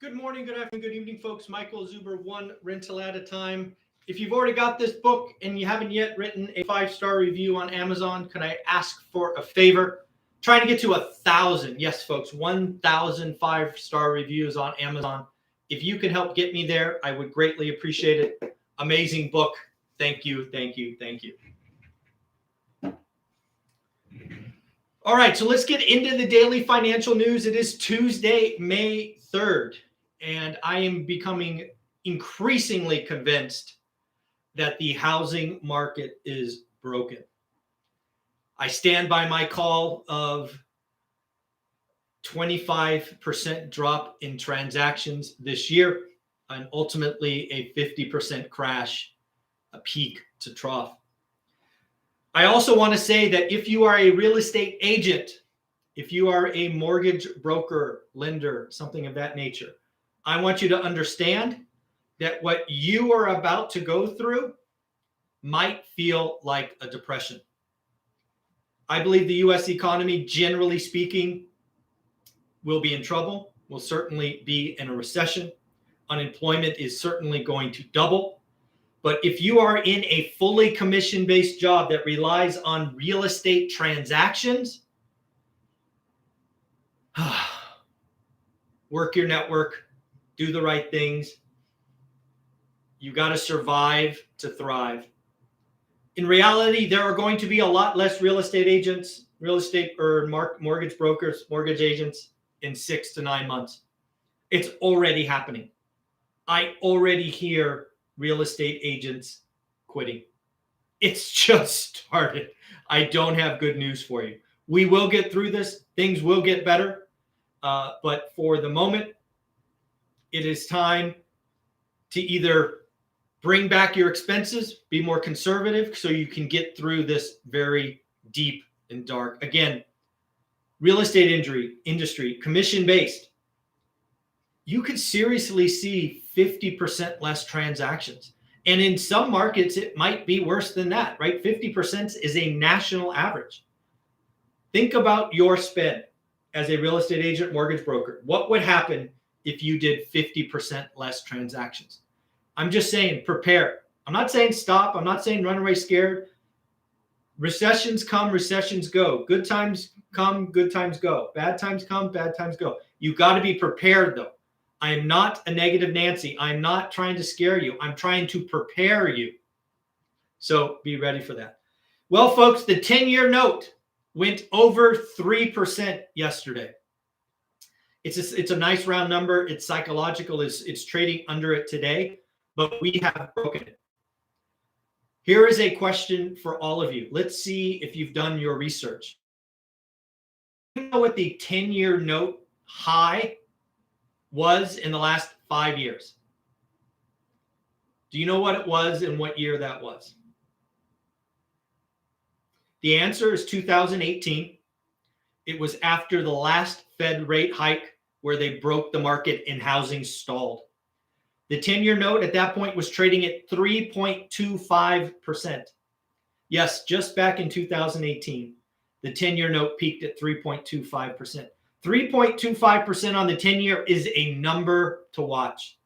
Good morning, good afternoon, good evening, folks. Michael Zuber, one rental at a time. If you've already got this book and you haven't yet written a 5-star review on Amazon, can I ask for a favor? Trying to get to 1,000. Yes, folks, 1,000 5-star reviews on Amazon. If you can help get me there, I would greatly appreciate it. Amazing book. Thank you, thank you, thank you. All right, so let's get into the daily financial news. It is Tuesday, May 3rd. And I am becoming increasingly convinced that the housing market is broken. I stand by my call of 25% drop in transactions this year and ultimately a 50% crash, a peak to trough. I also want to say that if you are a real estate agent, if you are a mortgage broker, lender, something of that nature, I want you to understand that what you are about to go through might feel like a depression. I believe the U.S. economy, generally speaking, will be in trouble, will certainly be in a recession. Unemployment is certainly going to double. But if you are in a fully commission-based job that relies on real estate transactions, work your network, do the right things. You got to survive to thrive. In reality, there are going to be a lot less real estate agents, mortgage brokers, mortgage agents in 6 to 9 months. It's already happening. I already hear real estate agents quitting. It's just started. I don't have good news for you. We will get through this. Things will get better. But for the moment, it is time to either bring back your expenses, be more conservative so you can get through this very deep and dark. Again, real estate industry, commission-based. You could seriously see 50% less transactions. And in some markets, it might be worse than that, right? 50% is a national average. Think about your spend as a real estate agent, mortgage broker. What would happen if you did 50% less transactions? I'm just saying, prepare. I'm not saying stop. I'm not saying run away scared. Recessions come, recessions go. Good times come, good times go. Bad times come, bad times go. You got to be prepared, though. I am not a negative Nancy. I'm not trying to scare you. I'm trying to prepare you. So be ready for that. Well, folks, the 10-year note went over 3% yesterday. It's a nice round number. It's psychological. It's trading under it today, but we have broken it. Here is a question for all of you. Let's see if you've done your research. Do you know what the 10-year note high was in the last 5 years? Do you know what it was and what year that was? The answer is 2018. It was after the last Fed rate hike where they broke the market and housing stalled. The 10-year note at that point was trading at 3.25%. Yes, just back in 2018, the 10-year note peaked at 3.25%. 3.25% on the 10-year is a number to watch.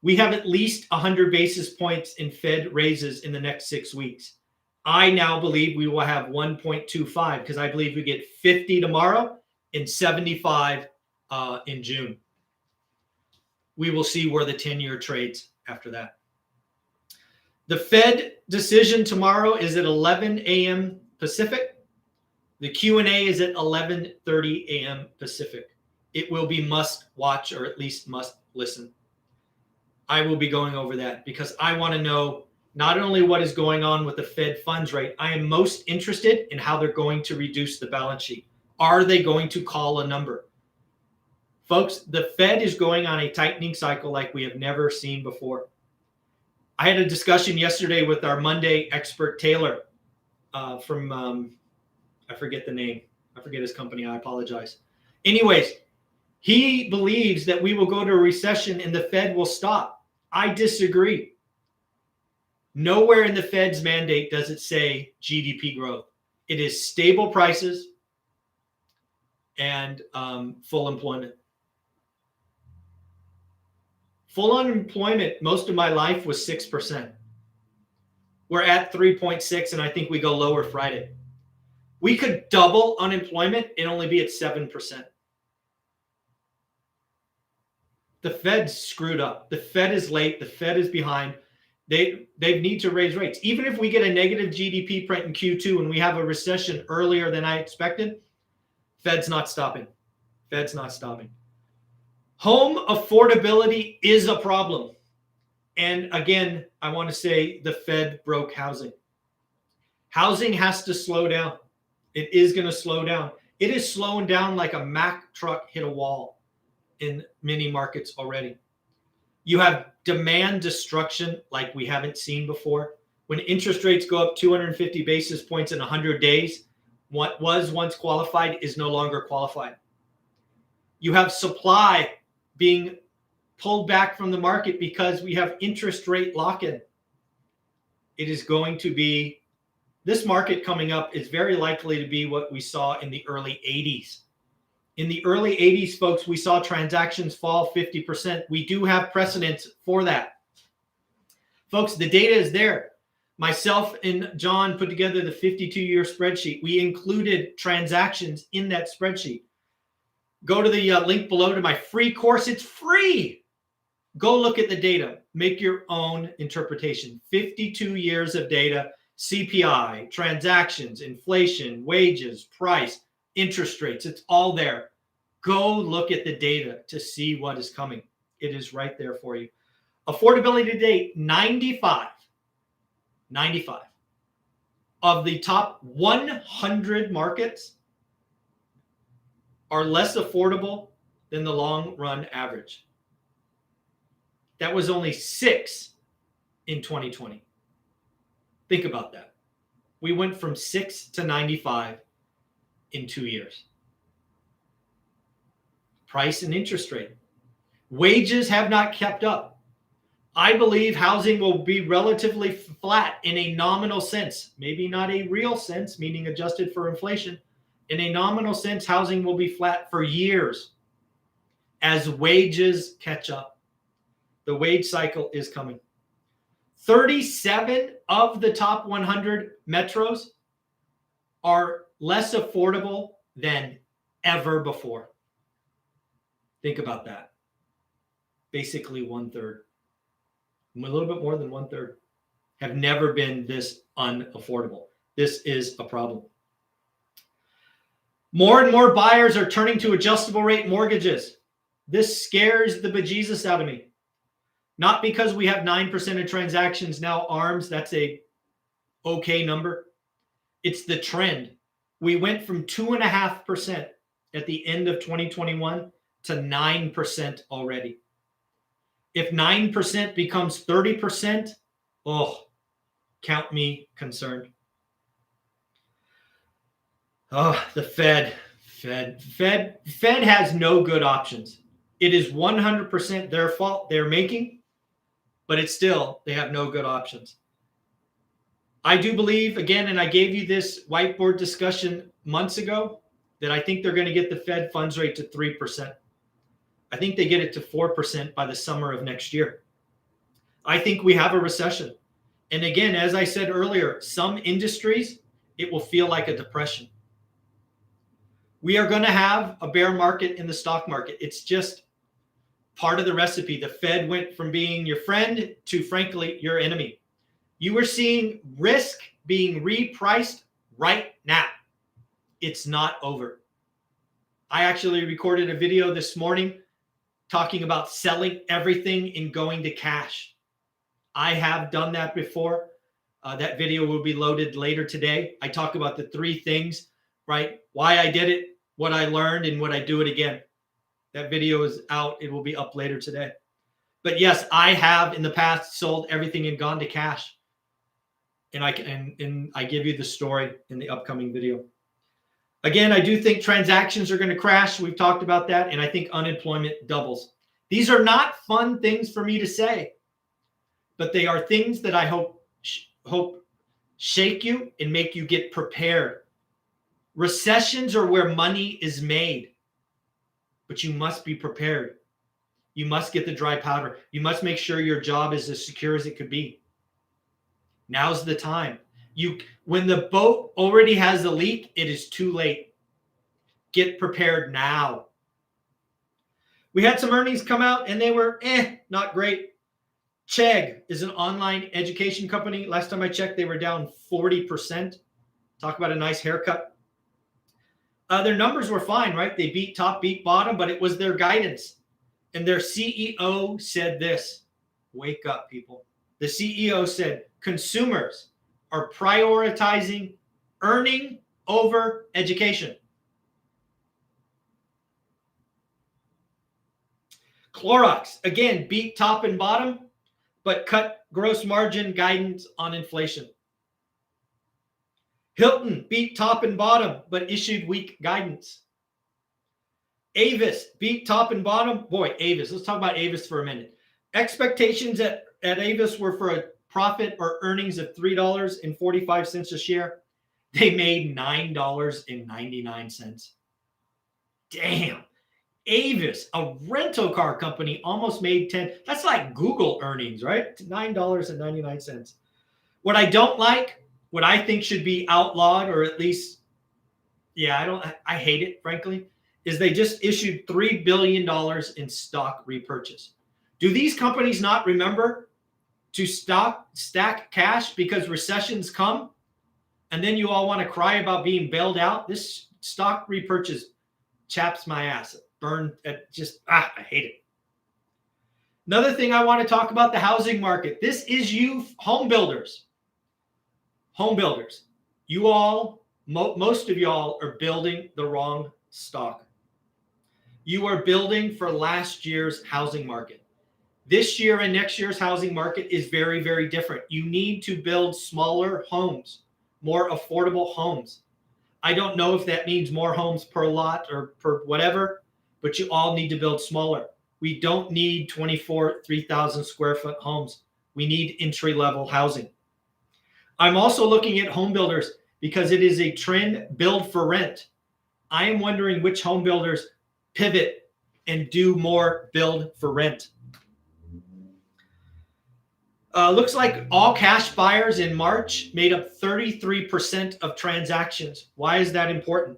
We have at least 100 basis points in Fed raises in the next 6 weeks. I now believe we will have 1.25 because I believe we get 50 tomorrow and 75 in June. We will see where the 10-year trades after that. The Fed decision tomorrow is at 11 a.m. Pacific. The Q&A is at 11:30 a.m. Pacific. It will be must watch, or at least must listen. I will be going over that because I want to know not only what is going on with the Fed funds rate, I am most interested in how they're going to reduce the balance sheet. Are they going to call a number? Folks, the Fed is going on a tightening cycle like we have never seen before. I had a discussion yesterday with our Monday expert, Taylor, from, I forget the name. I forget his company. I apologize. Anyways, he believes that we will go to a recession and the Fed will stop. I disagree. Nowhere in the Fed's mandate does it say GDP growth. It is stable prices and full employment. Full unemployment most of my life was 6%. We're at 3.6, and I think we go lower Friday. We could double unemployment and only be at 7%. The Fed's screwed up. The Fed is late. The Fed is behind. They need to raise rates. Even if we get a negative GDP print in Q2 and we have a recession earlier than I expected, Fed's not stopping. Fed's not stopping. Home affordability is a problem. And again, I want to say the Fed broke housing. Housing has to slow down. It is going to slow down. It is slowing down like a Mack truck hit a wall in many markets already. You have demand destruction like we haven't seen before. When interest rates go up 250 basis points in 100 days, what was once qualified is no longer qualified. You have supply being pulled back from the market because we have interest rate lock-in. It is going to be, this market coming up is very likely to be what we saw in the early 80s. In the early 80s, folks, we saw transactions fall 50%. We do have precedents for that. Folks, the data is there. Myself and John put together the 52-year spreadsheet. We included transactions in that spreadsheet. Go to the link below to my free course. It's free. Go look at the data. Make your own interpretation. 52 years of data, CPI, transactions, inflation, wages, price, interest rates. It's all there. Go look at the data to see what is coming. It is right there for you. Affordability to date, 95 of the top 100 markets are less affordable than the long run average. That was only 6 in 2020. Think about that. We went from 6 to 95 in 2 years. Price and interest rate. Wages have not kept up. I believe housing will be relatively flat in a nominal sense, maybe not a real sense, meaning adjusted for inflation. In a nominal sense, housing will be flat for years as wages catch up. The wage cycle is coming. 37 of the top 100 metros are less affordable than ever before. Think about that. Basically 1/3. A little bit more than 1/3 have never been this unaffordable. This is a problem. More and more buyers are turning to adjustable rate mortgages. This scares the bejesus out of me. Not because we have 9% of transactions now ARMs. That's a okay number. It's the trend. We went from 2.5% at the end of 2021 to 9% already. If 9% becomes 30%, oh, count me concerned. Oh, the Fed has no good options. It is 100% their fault they're making, but it's still, they have no good options. I do believe, again, and I gave you this whiteboard discussion months ago, that I think they're going to get the Fed funds rate to 3%. I think they get it to 4% by the summer of next year. I think we have a recession. And again, as I said earlier, some industries, it will feel like a depression. We are going to have a bear market in the stock market. It's just part of the recipe. The Fed went from being your friend to, frankly, your enemy. You are seeing risk being repriced right now. It's not over. I actually recorded a video this morning talking about selling everything and going to cash. I have done that before. That video will be loaded later today. I talk about the 3 things, right? Why I did it, what I learned, and would I do it again. That video is out. It will be up later today. But yes, I have in the past sold everything and gone to cash. And I give you the story in the upcoming video. Again, I do think transactions are going to crash. We've talked about that. And I think unemployment doubles. These are not fun things for me to say, but they are things that I hope shake you and make you get prepared. Recessions are where money is made, but you must be prepared. You must get the dry powder. You must make sure your job is as secure as it could be. Now's the time. When the boat already has a leak, it is too late. Get prepared now. We had some earnings come out and they were not great. Chegg is an online education company. Last time I checked, they were down 40%. Talk about a nice haircut. Their numbers were fine, right? They beat top, beat bottom, but it was their guidance. And their CEO said this. Wake up, people. The CEO said, consumers are prioritizing earning over education. Clorox, again, beat top and bottom, but cut gross margin guidance on inflation. Hilton beat top and bottom, but issued weak guidance. Avis beat top and bottom. Boy, Avis. Let's talk about Avis for a minute. Expectations at Avis were for a profit or earnings of $3.45 a share. They made $9.99. Damn. Avis, a rental car company, almost made 10. That's like Google earnings, right? $9.99. What I don't like, what I think should be outlawed, or at least, I hate it, frankly, is they just issued $3 billion in stock repurchase. Do these companies not remember to stack cash because recessions come? And then you all want to cry about being bailed out? This stock repurchase chaps my ass. I hate it. Another thing I want to talk about, the housing market. This is you home builders. Home builders. You all, most of y'all are building the wrong stock. You are building for last year's housing market. This year and next year's housing market is very, very different. You need to build smaller homes, more affordable homes. I don't know if that means more homes per lot or per whatever, but you all need to build smaller. We don't need 3,000 square foot homes. We need entry-level housing. I'm also looking at home builders because it is a trend, build for rent. I am wondering which home builders pivot and do more build for rent. Looks like all cash buyers in March made up 33% of transactions. Why is that important?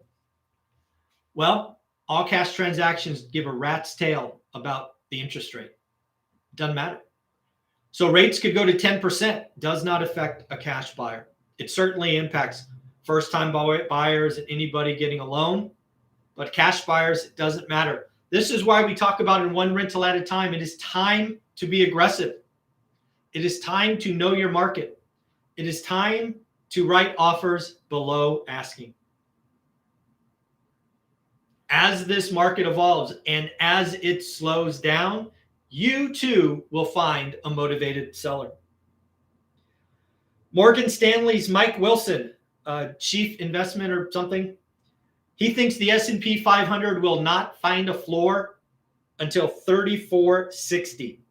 Well, all cash transactions give a rat's tail about the interest rate. Doesn't matter. So rates could go to 10%. Does not affect a cash buyer. It certainly impacts first-time buyers and anybody getting a loan. But cash buyers, it doesn't matter. This is why we talk about in one rental at a time. It is time to be aggressive. It is time to know your market. It is time to write offers below asking. As this market evolves and as it slows down, you too will find a motivated seller. Morgan Stanley's Mike Wilson, chief investment or something, he thinks the S&P 500 will not find a floor until 3460.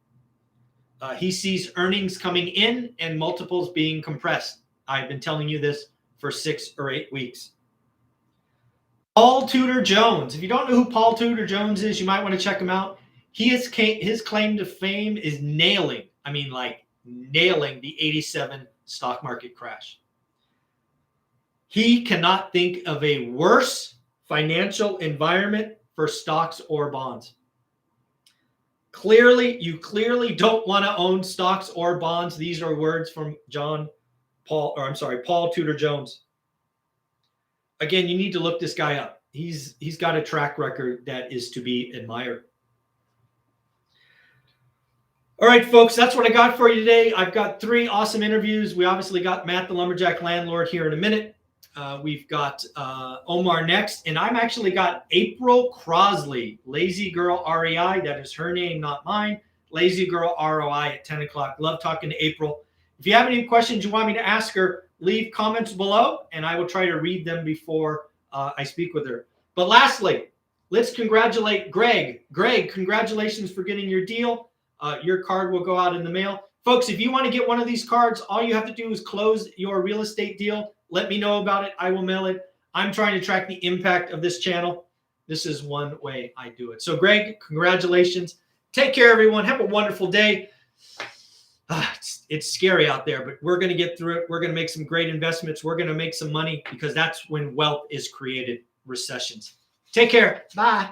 He sees earnings coming in and multiples being compressed. I've been telling you this for 6 or 8 weeks. Paul Tudor Jones. If you don't know who Paul Tudor Jones is, you might want to check him out. His claim to fame is nailing the 87 stock market crash. He cannot think of a worse financial environment for stocks or bonds. You clearly don't want to own stocks or bonds. These are words from Paul Tudor Jones. Again, you need to look this guy up. He's got a track record that is to be admired. All right, folks, that's what I got for you today. I've got 3 awesome interviews. We obviously got Matt, the lumberjack landlord, here in a minute. We've got Omar next, and I'm actually got April Crosley, Lazy Girl REI. That is her name, not mine. Lazy Girl ROI at 10 o'clock. Love talking to April. If you have any questions you want me to ask her, leave comments below, and I will try to read them before I speak with her. But lastly, let's congratulate Greg. Greg, congratulations for getting your deal. Your card will go out in the mail. Folks, if you want to get one of these cards, all you have to do is close your real estate deal. Let me know about it. I will mail it. I'm trying to track the impact of this channel. This is one way I do it. So, Greg, congratulations. Take care, everyone. Have a wonderful day. It's scary out there, but we're going to get through it. We're going to make some great investments. We're going to make some money because that's when wealth is created. Recessions. Take care. Bye.